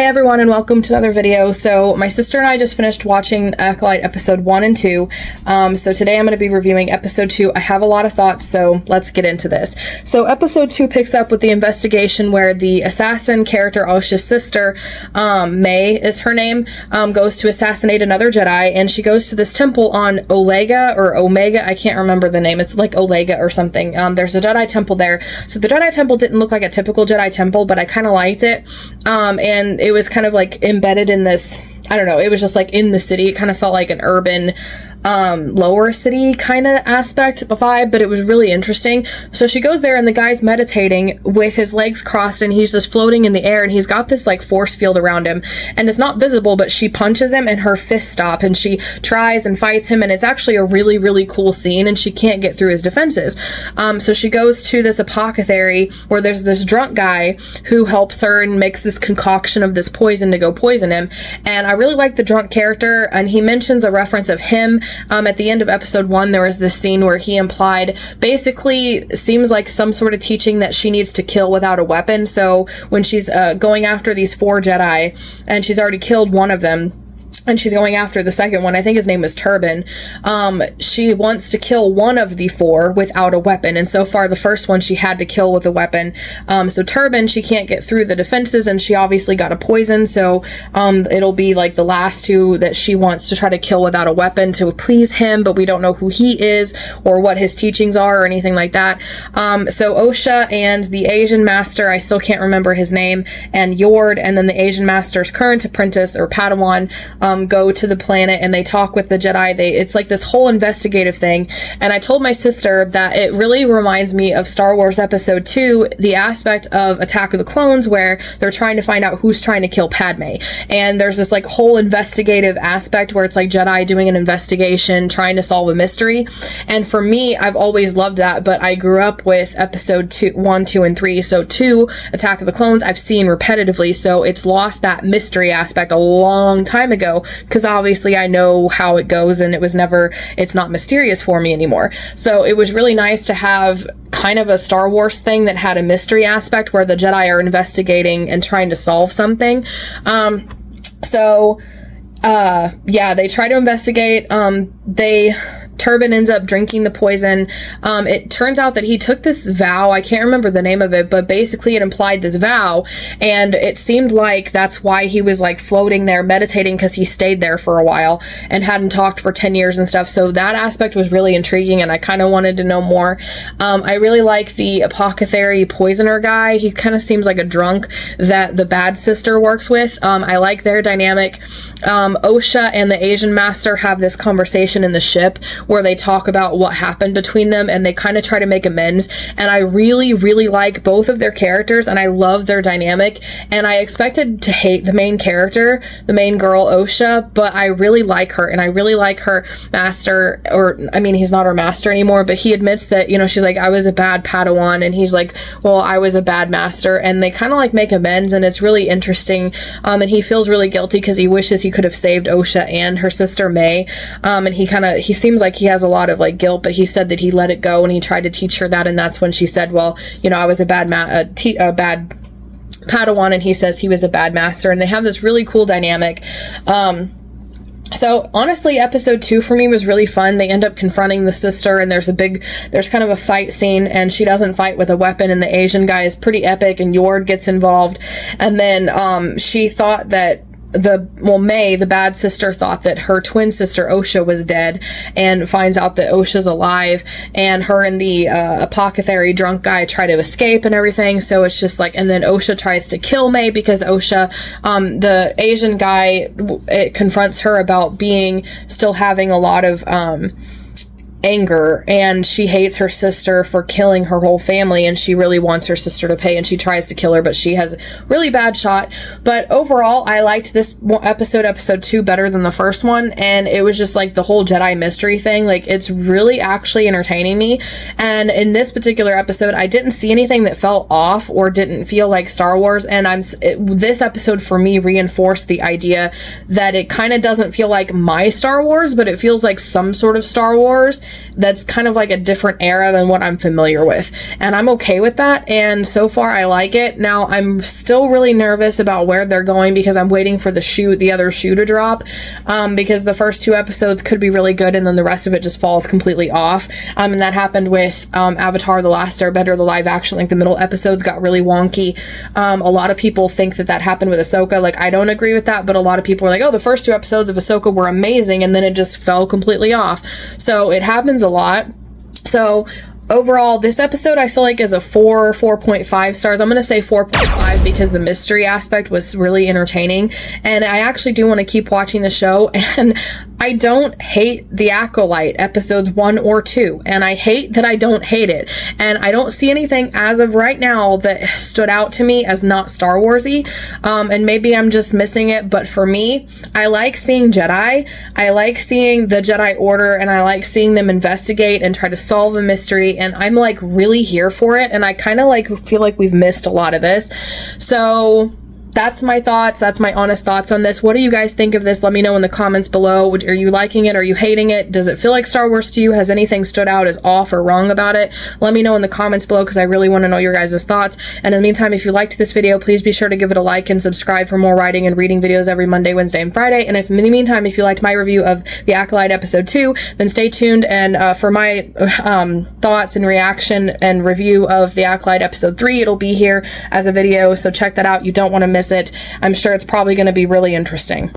Hey everyone, and welcome to another video. So my sister and I just finished watching Acolyte episode 1 and 2. So today I'm going to be reviewing episode 2. I have a lot of thoughts, so let's get into this. So episode 2 picks up with the investigation where the assassin character, Osha's sister, May is her name, goes to assassinate another Jedi, and she goes to this temple on Olega or Omega. I can't remember the name. It's like Olega or something. There's a Jedi temple there. So the Jedi temple didn't look like a typical Jedi temple, but I kind of liked it. And it was kind of like embedded in this, I don't know, it was just like in the city. It kind of felt like an urban lower city kind of aspect vibe, but it was really interesting. So she goes there and the guy's meditating with his legs crossed and he's just floating in the air, and he's got this like force field around him and it's not visible, but she punches him and her fists stop and she tries and fights him, and it's actually a really, really cool scene, and she can't get through his defenses. So she goes to this apothecary where there's this drunk guy who helps her and makes this concoction of this poison to go poison him. And I really like the drunk character, and he mentions a reference of him. At the end of episode 1, there was this scene where he implied, basically seems like some sort of teaching that she needs to kill without a weapon. So when she's going after these 4 Jedi, and she's already killed one of them, and she's going after the second one, I think his name is Turban, she wants to kill one of the 4 without a weapon, and so far the first one she had to kill with a weapon. So Turban, she can't get through the defenses, and she obviously got a poison, so it'll be like the last 2 that she wants to try to kill without a weapon to please him, but we don't know who he is or what his teachings are or anything like that. So Osha and the Asian master, I still can't remember his name, and Yord, and then the Asian master's current apprentice or Padawan, go to the planet and they talk with the Jedi. It's like this whole investigative thing, and I told my sister that it really reminds me of Star Wars episode 2, the aspect of Attack of the Clones where they're trying to find out who's trying to kill Padme, and there's this like whole investigative aspect where it's like Jedi doing an investigation, trying to solve a mystery. And for me, I've always loved that, but I grew up with episode 1, 2, and 3, so 2, Attack of the Clones, I've seen repetitively, so it's lost that mystery aspect a long time ago, because obviously I know how it goes and it's not mysterious for me anymore. So it was really nice to have kind of a Star Wars thing that had a mystery aspect where the Jedi are investigating and trying to solve something. Yeah, they try to investigate. Turban ends up drinking the poison. It turns out that he took this vow, I can't remember the name of it, but basically it implied this vow, and it seemed like that's why he was like floating there meditating, because he stayed there for a while and hadn't talked for 10 years and stuff. So that aspect was really intriguing, and I kind of wanted to know more. I really like the apothecary poisoner guy. He kind of seems like a drunk that the bad sister works with. I like their dynamic. Osha and the Asian master have this conversation in the ship where they talk about what happened between them, and they kind of try to make amends, and I really, really like both of their characters, and I love their dynamic. And I expected to hate the main character, the main girl, Osha, but I really like her, and I really like her master, or I mean, he's not her master anymore, but he admits that, you know, she's like, I was a bad Padawan, and he's like, well, I was a bad master, and they kind of like make amends, and it's really interesting. And he feels really guilty because he wishes he could have saved Osha and her sister May. And he seems like he has a lot of like guilt, but he said that he let it go and he tried to teach her that, and that's when she said, well, you know, I was a bad bad Padawan, and he says he was a bad master, and they have this really cool dynamic. So honestly, episode 2 for me was really fun. They end up confronting the sister, and there's kind of a fight scene, and she doesn't fight with a weapon, and the Asian guy is pretty epic, and Yord gets involved. And then she thought that May, the bad sister, thought that her twin sister Osha was dead, and finds out that Osha's alive, and her and the apothecary drunk guy try to escape and everything. So it's just like, and then Osha tries to kill May because Osha, the Asian guy, it confronts her about still having a lot of anger, and she hates her sister for killing her whole family, and she really wants her sister to pay, and she tries to kill her, but she has a really bad shot. But overall, I liked this episode 2 better than the first one, and it was just like the whole Jedi mystery thing, like it's really actually entertaining me. And in this particular episode, I didn't see anything that felt off or didn't feel like Star Wars, and this episode for me reinforced the idea that it kind of doesn't feel like my Star Wars, but it feels like some sort of Star Wars. that's kind of like a different era than what I'm familiar with. And I'm okay with that. And so far I like it. Now I'm still really nervous about where they're going because I'm waiting for the other shoe to drop, because the first 2 episodes could be really good and then the rest of it just falls completely off. And that happened with Avatar: The Last Airbender, the live action. Like the middle episodes got really wonky. A lot of people think that happened with Ahsoka. Like I don't agree with that, but a lot of people are like, oh, the first 2 episodes of Ahsoka were amazing and then it just fell completely off. So it happens a lot. So overall, this episode I feel like is a 4.5 stars. I'm going to say 4.5 because the mystery aspect was really entertaining. And I actually do want to keep watching the show. And I don't hate The Acolyte episodes 1 or 2. And I hate that I don't hate it. And I don't see anything as of right now that stood out to me as not Star Warsy. And maybe I'm just missing it. But for me, I like seeing Jedi. I like seeing the Jedi Order. And I like seeing them investigate and try to solve a mystery. And I'm like really here for it, and I kind of like feel like we've missed a lot of this. So that's my thoughts. That's my honest thoughts on this. What do you guys think of this? Let me know in the comments below. Are you liking it? Are you hating it? Does it feel like Star Wars to you? Has anything stood out as off or wrong about it? Let me know in the comments below because I really want to know your guys' thoughts. And in the meantime, if you liked this video, please be sure to give it a like and subscribe for more writing and reading videos every Monday, Wednesday, and Friday. And if in the meantime, if you liked my review of The Acolyte episode 2, then stay tuned and for my thoughts and reaction and review of The Acolyte episode 3, it'll be here as a video. So check that out. You don't want to miss it. I'm sure it's probably going to be really interesting.